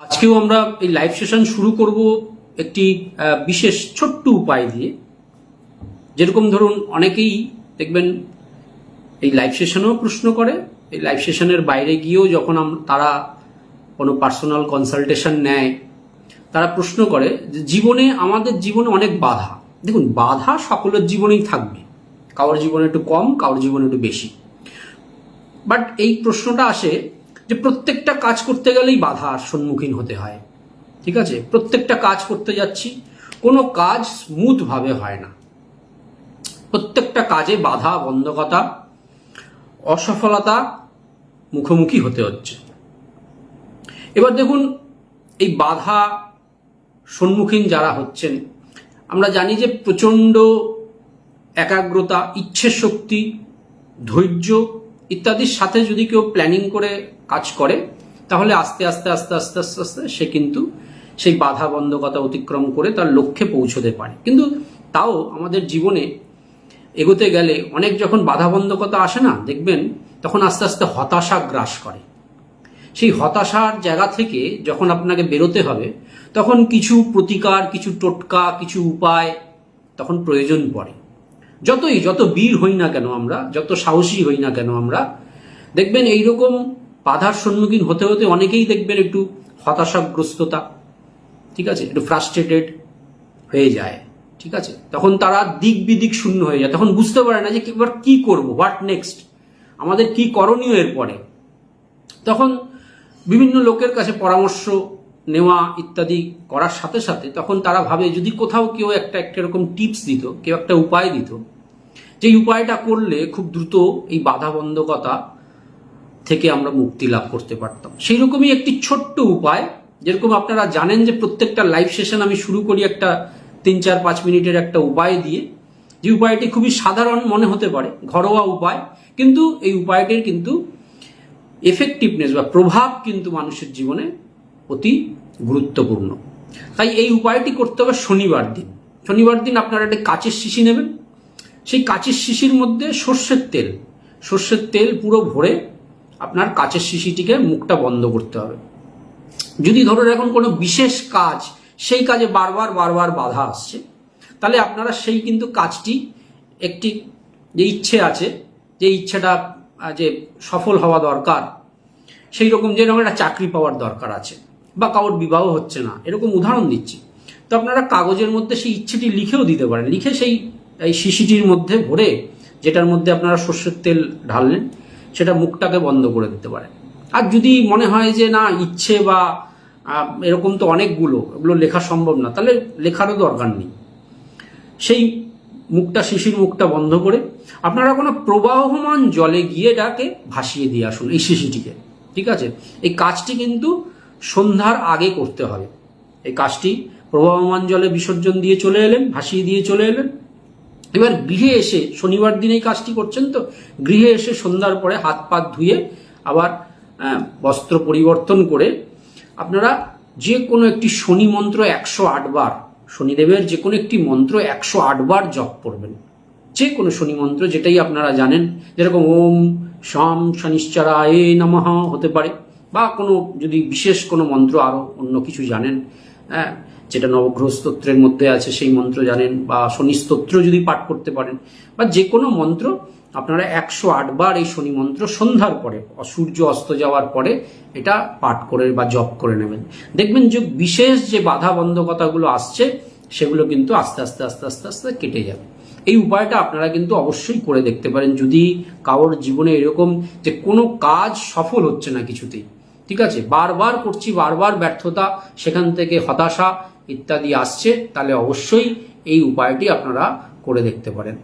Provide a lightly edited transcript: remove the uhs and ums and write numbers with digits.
আজকেও আমরা এই লাইভ সেশন শুরু করব একটি বিশেষ ছোট্ট উপায় দিয়ে। যেরকম ধরুন অনেকেই দেখবেন এই লাইভ সেশনেও প্রশ্ন করে, এই লাইভ সেশনের বাইরে গিয়েও যখন তারা কোনো পার্সোনাল কনসালটেশন নেয়, তারা প্রশ্ন করে যে আমাদের জীবনে অনেক বাধা। দেখুন, বাধা সকলের জীবনেই থাকবে, কারোর জীবনে একটু কম, কারোর জীবনে একটু বেশি। বাট এই প্রশ্নটা আসে যে প্রত্যেকটা কাজ করতে গেলেই বাধার সম্মুখীন হতে হয়। ঠিক আছে, প্রত্যেকটা কাজ করতে যাচ্ছি, কোনো কাজ স্মুথ ভাবে হয় না, প্রত্যেকটা কাজে বাধা, বন্ধকতা, অসফলতা মুখোমুখি হতে হচ্ছে। এবার দেখুন, এই বাধা সম্মুখীন যারা হচ্ছেন, আমরা জানি যে প্রচণ্ড একাগ্রতা, ইচ্ছে শক্তি, ধৈর্য ইত্যাদির সাথে যদি কেউ প্ল্যানিং করে কাজ করে, তাহলে আস্তে আস্তে আস্তে আস্তে আস্তে আস্তে সে কিন্তু সেই বাধা বন্ধকতা অতিক্রম করে তার লক্ষ্যে পৌঁছতে পারে। কিন্তু তাও আমাদের জীবনে এগোতে গেলে অনেক যখন বাধা বন্ধকতা আসে না, দেখবেন তখন আস্তে আস্তে হতাশা গ্রাস করে। সেই হতাশার জায়গা থেকে যখন আপনাকে বেরোতে হবে, তখন কিছু প্রতিকার, কিছু টোটকা, কিছু উপায় তখন প্রয়োজন পড়ে। যত বীর হই না কেন আমরা, যত সাহসী হই না কেন আমরা, দেখবেন এইরকম বাধার সম্মুখীন হতে হতে অনেকেই দেখবেন একটু হতাশাগ্রস্ততা, ঠিক আছে, একটু ফ্রাস্ট্রেটেড হয়ে যায়। ঠিক আছে, তখন তারা দিক বিদিক শূন্য হয়ে যায়, তখন বুঝতে পারে না যে এবার কি করব, হোয়াট নেক্সট, আমাদের কি করণীয় এরপরে। তখন বিভিন্ন লোকের কাছে পরামর্শ নেওয়া ইত্যাদি করার সাথে সাথে তখন তারা ভাবে যদি কোথাও কেউ একটা এরকম টিপস দিত, কেউ একটা উপায় দিত, যে উপায়টা করলে খুব দ্রুত এই বাধা বন্ধকতা থেকে আমরা মুক্তি লাভ করতে পারতাম। সেই রকমই একটি ছোট্ট উপায়, যেরকম আপনারা জানেন যে প্রত্যেকটা লাইভ সেশন আমি শুরু করি একটা 3-4-5 মিনিটের একটা উপায় দিয়ে, যে উপায়টি খুবই সাধারণ মনে হতে পারে, ঘরোয়া উপায়, কিন্তু এই উপায়টির কিন্তু এফেক্টিভনেস বা প্রভাব কিন্তু মানুষের জীবনে অতি গুরুত্বপূর্ণ। তাই এই উপায়টি করতে হবে শনিবার দিন। শনিবার দিন আপনারা একটা কাচের শিশি নেবেন, সেই কাচের শিশির মধ্যে সর্ষের তেল পুরো ভরে আপনার কাচের শিশিটিকে মুখটা বন্ধ করতে হবে। যদি ধরুন এখন কোনো বিশেষ কাজ, সেই কাজে বারবার বাধা আসছে, তাহলে আপনারা সেই কিন্তু কাজটি একটি যে ইচ্ছে আছে, যে ইচ্ছেটা যে সফল হওয়া দরকার, সেই রকম যেরকম একটা চাকরি পাওয়ার দরকার আছে, বা কারোর বিবাহ হচ্ছে না, এরকম উদাহরণ দিচ্ছি, তো আপনারা কাগজের মধ্যে সেই ইচ্ছেটি লিখেও দিতে পারেন। লিখে এই শিশিটির মধ্যে ভরে, যেটার মধ্যে আপনারা সর্ষের তেল ঢাললেন, সেটা মুখটাকে বন্ধ করে দিতে পারেন। আর যদি মনে হয় যে না, ইচ্ছে বা এরকম তো অনেকগুলো, এগুলো লেখা সম্ভব না, তাহলে লেখারও দরকার নেই। সেই শিশির মুখটা বন্ধ করে আপনারা কোনো প্রবাহমান জলে গিয়ে এটাকে ভাসিয়ে দিয়ে আসুন, এই শিশিটিকে। ঠিক আছে, এই কাজটি কিন্তু সন্ধ্যার আগে করতে হবে। এই কাজটি প্রবাহমান জলে বিসর্জন দিয়ে চলে এলেন, ভাসিয়ে দিয়ে চলে এলেন। এবার গৃহে এসে, শনিবার দিন এই কাজটি করছেন, তো গৃহে এসে সন্ধ্যার পরে হাত পা ধুয়ে আবার বস্ত্র পরিবর্তন করে আপনারা যে কোনো একটি শনি মন্ত্র 108 বার, শনিদেবের যে কোনো একটি মন্ত্র 108 বার জপ করবেন। যে কোনো শনি মন্ত্র যেটাই আপনারা জানেন, যেরকম ওম শাম শনিশ্চরায় নমঃ হতে পারে, বা কোনো যদি বিশেষ কোনো মন্ত্র আরো অন্য কিছু জানেন, যেটা নবগ্রহ স্তোত্রের মধ্যে আছে সেই মন্ত্র জানেন, বা শনি স্তোত্র যদি পাঠ করতে পারেন, বা যে কোনো মন্ত্র আপনারা 108 বার এই শনি মন্ত্র সন্ধ্যার পরে, সূর্য অস্ত যাওয়ার পরে এটা পাঠ করে বা জপ করে নেবেন। দেখবেন যে বিশেষ যে বাধা বন্ধকতাগুলো আসছে, সেগুলো কিন্তু আস্তে আস্তে আস্তে আস্তে আস্তে কেটে যাবে। এই উপায়টা আপনারা কিন্তু অবশ্যই করে দেখতে পারেন, যদি কারোর জীবনে এরকম যে কোনো কাজ সফল হচ্ছে না কিছুতেই, ঠিক আছে, বারবার করছি, বারবার ব্যর্থতা, সেখান থেকে হতাশা ইত্যাদি আসছে, তাহলে অবশ্যই এই উপায়টি আপনারা করে দেখতে পারেন।